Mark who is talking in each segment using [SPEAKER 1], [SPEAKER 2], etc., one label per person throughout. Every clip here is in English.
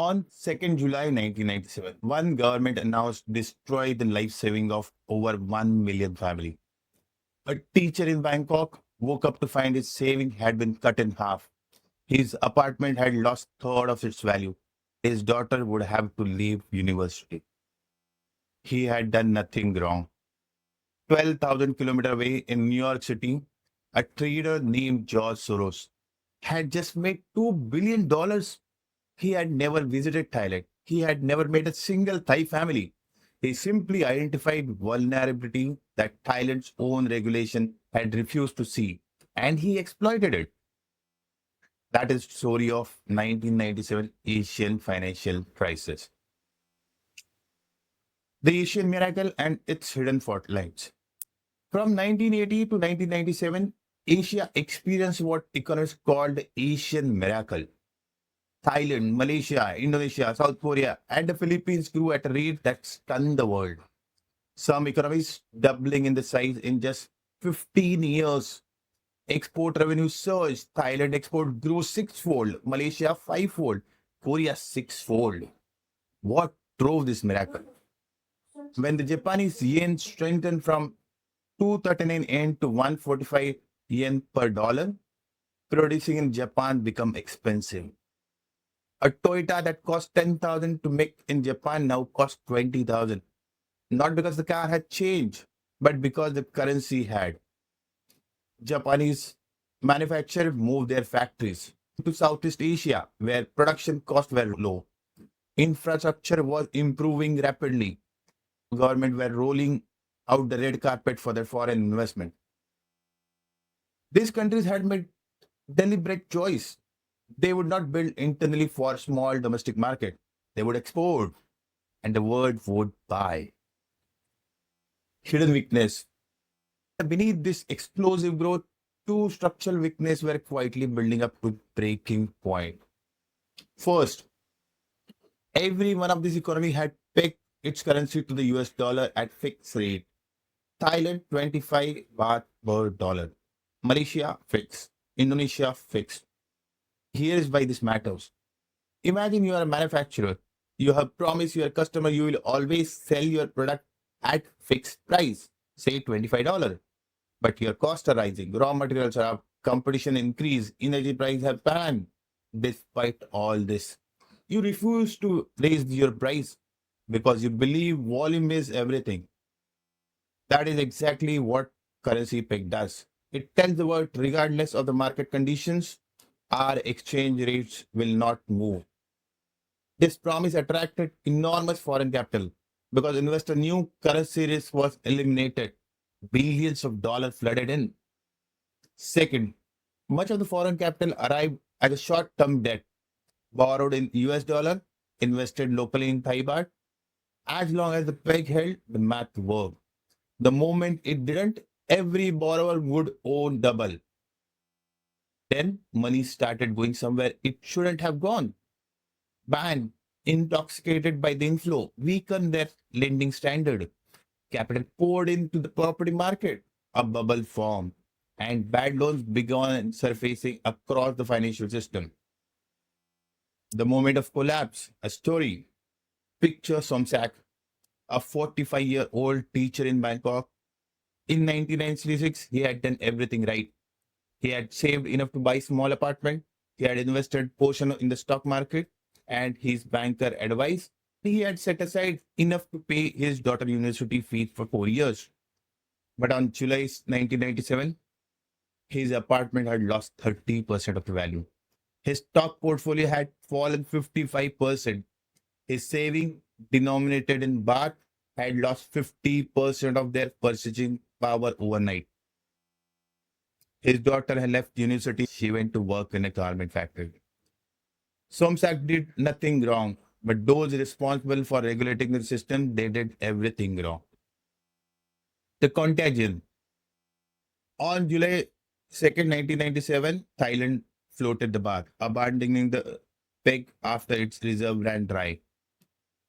[SPEAKER 1] On 2nd July 1997, one government announced destroy the life saving of over 1 million family. A teacher in Bangkok woke up to find his saving had been cut in half. His apartment had lost third of its value. His daughter would have to leave university. He had done nothing wrong. 12,000 kilometers away in New York City, a trader named George Soros had just made $2 billion. He had never visited Thailand. He had never met a single Thai family. He simply identified vulnerability that Thailand's own regulation had refused to see, and he exploited it. That is the story of 1997 Asian financial crisis. The Asian miracle and its hidden fault lines. From 1980 to 1997, Asia experienced what economists called the Asian miracle. Thailand, Malaysia, Indonesia, South Korea, and the Philippines grew at a rate that stunned the world. Some economies doubling in the size in just 15 years. Export revenue surged. Thailand export grew sixfold, Malaysia fivefold, Korea sixfold. What drove this miracle? When the Japanese yen strengthened from 239 yen to 145 yen per dollar, producing in Japan became expensive. A Toyota that cost 10,000 to make in Japan now costs 20,000. Not because the car had changed, but because the currency had. Japanese manufacturers moved their factories to Southeast Asia, where production costs were low. Infrastructure was improving rapidly. Government were rolling out the red carpet for their foreign investment. These countries had made deliberate choice. They would not build internally for small domestic market. They would export, and the world would buy. Hidden weakness. Beneath this explosive growth, two structural weaknesses were quietly building up to breaking point. First, every one of these economies had pegged its currency to the US dollar at fixed rate. Thailand 25 baht per dollar. Malaysia fixed. Indonesia fixed. Here is why this matters. Imagine you are a manufacturer. You have promised your customer you will always sell your product at fixed price, say $25. But your costs are rising, raw materials are up, competition increase, energy prices have planned. Despite all this, you refuse to raise your price because you believe volume is everything. That is exactly what currency peg does. It tells the world, regardless of the market conditions, our exchange rates will not move. This promise attracted enormous foreign capital because investors knew currency risk was eliminated. Billions of dollars flooded in. Second, much of the foreign capital arrived as a short-term debt, borrowed in US dollar, invested locally in Thai baht. As long as the peg held, the math worked. The moment it didn't, every borrower would owe double. Then money started going somewhere it shouldn't have gone. Bank, intoxicated by the inflow, weakened their lending standard. Capital poured into the property market. A bubble formed, and bad loans began surfacing across the financial system. The moment of collapse, a story. Picture Somsak, a 45-year-old teacher in Bangkok. In 1996, he had done everything right. He had saved enough to buy a small apartment. He had invested portion in the stock market and his banker advised. He had set aside enough to pay his daughter university fees for 4 years. But on July 1997, his apartment had lost 30% of the value. His stock portfolio had fallen 55%. His saving, denominated in baht, had lost 50% of their purchasing power overnight. His daughter had left university. She went to work in a garment factory. Somsak did nothing wrong, but those responsible for regulating the system, they did everything wrong. The Contagion. On July 2nd, 1997, Thailand floated the baht, abandoning the peg after its reserve ran dry.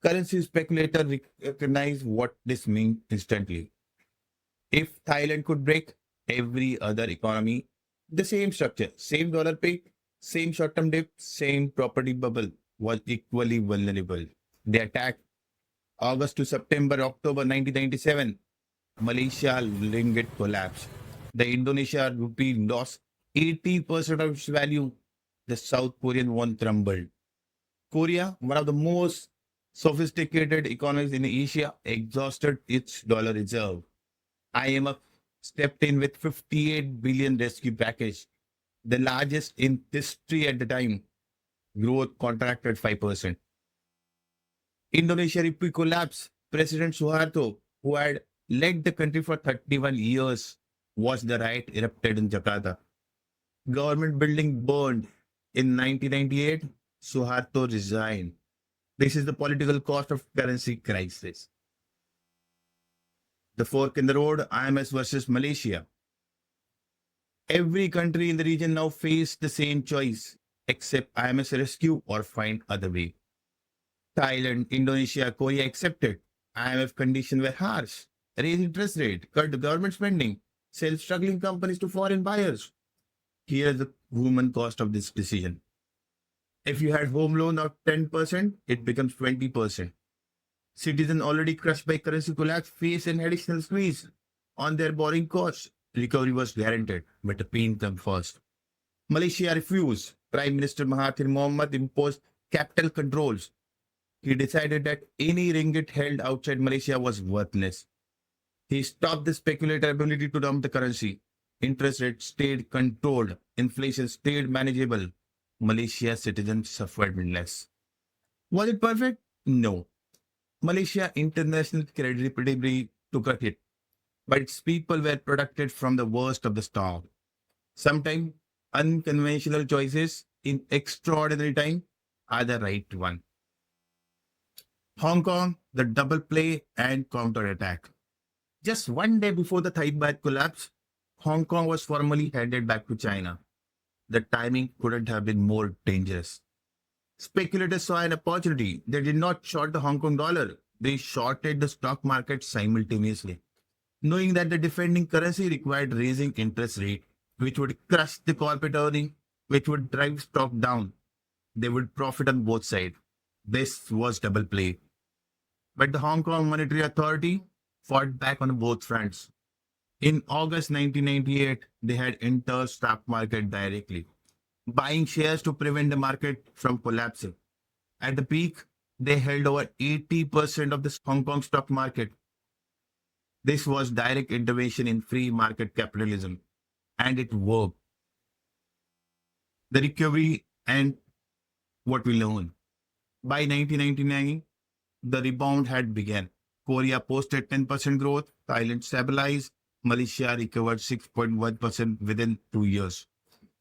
[SPEAKER 1] Currency speculators recognized what this meant instantly. If Thailand could break, every other economy, the same structure, same dollar peg, same short-term dip, same property bubble. was equally vulnerable. The attack, August to September, October 1997, Malaysia ringgit collapsed. The Indonesia rupee lost 80% of its value. The South Korean won crumbled. Korea, one of the most sophisticated economies in Asia, exhausted its dollar reserve. IMF stepped in with 58 billion rescue package, the largest in history at the time. Growth contracted 5%. Indonesia rupee collapse. President Suharto, who had led the country for 31 years, watched the riot erupted in Jakarta. Government building burned. In 1998, Suharto resigned. This is the political cost of currency crisis. The fork in the road, IMS versus Malaysia. Every country in the region now faced the same choice, except IMS rescue or find other way. Thailand, Indonesia, Korea accepted. IMF conditions were harsh. Raise interest rate, cut the government spending, sell struggling companies to foreign buyers. Here's the human cost of this decision. If you had home loan of 10%, it becomes 20%. Citizens already crushed by currency collapse face an additional squeeze on their borrowing costs. Recovery was guaranteed, but the pain came first. Malaysia refused. Prime Minister Mahathir Mohamad imposed capital controls. He decided that any ringgit held outside Malaysia was worthless. He stopped the speculator ability to dump the currency. Interest rates stayed controlled. Inflation stayed manageable. Malaysia citizens suffered less. Was it perfect? No. Malaysia international credibility took a hit, but its people were protected from the worst of the storm. Sometimes unconventional choices in extraordinary time are the right one. Hong Kong, the double play and counterattack. Just one day before the Thai baht collapse, Hong Kong was formally headed back to China. The timing couldn't have been more dangerous. Speculators saw an opportunity. They did not short the Hong Kong dollar. They shorted the stock market simultaneously, knowing that the defending currency required raising interest rate, which would crush the corporate earning, which would drive stock down. They would profit on both sides. This was double play. But the Hong Kong Monetary Authority fought back on both fronts. In August 1998, they had entered stock market directly, buying shares to prevent the market from collapsing. At the peak, they held over 80% of the Hong Kong stock market. This was direct intervention in free market capitalism, and it worked. The recovery and what we learned. By 1999, the rebound had begun. Korea posted 10% growth, Thailand stabilized, Malaysia recovered 6.1% within 2 years.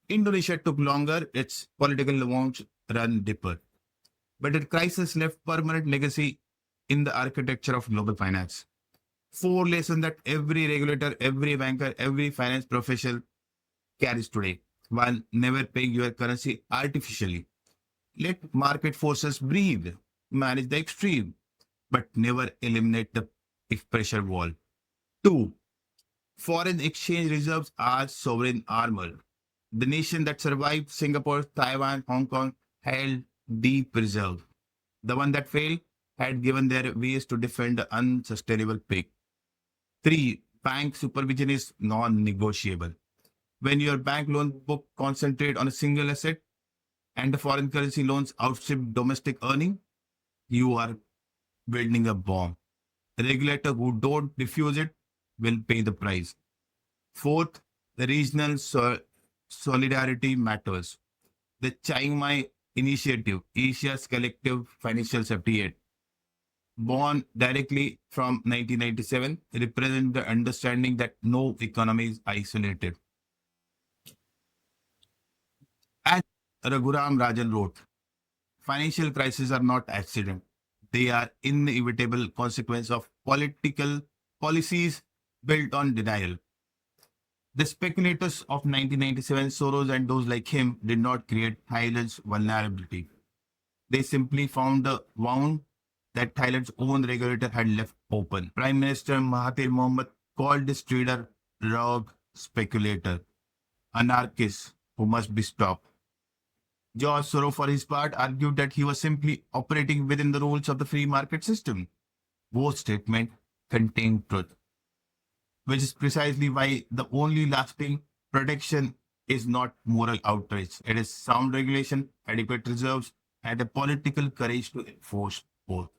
[SPEAKER 1] Indonesia took longer, its political launch run deeper. But the crisis left permanent legacy in the architecture of global finance. Four lessons that every regulator, every banker, every finance professional carries today. One, never peg your currency artificially. Let market forces breathe, manage the extreme, but never eliminate the pressure wall. Two, foreign exchange reserves are sovereign armor. The nation that survived Singapore, Taiwan, Hong Kong held deep reserve. The one that failed had given their ways to defend the unsustainable peak. Three, bank supervision is non-negotiable. When your bank loan book concentrate on a single asset and the foreign currency loans outstrip domestic earning, you are building a bomb. The regulator who don't diffuse it will pay the price. Fourth, the regional solidarity matters. The Chiang Mai Initiative, Asia's collective financial safety net, born directly from 1997, represent the understanding that no economy is isolated. As Raghuram Rajan wrote, financial crises are not accident. They are inevitable consequence of political policies built on denial. The speculators of 1997, Soros and those like him, did not create Thailand's vulnerability. They simply found the wound that Thailand's own regulator had left open. Prime Minister Mahathir Mohamad called this trader rogue speculator, anarchist who must be stopped. George Soros, for his part, argued that he was simply operating within the rules of the free market system. Both statements contain truth, which is precisely why the only lasting protection is not moral outrage. It is sound regulation, adequate reserves, and the political courage to enforce both.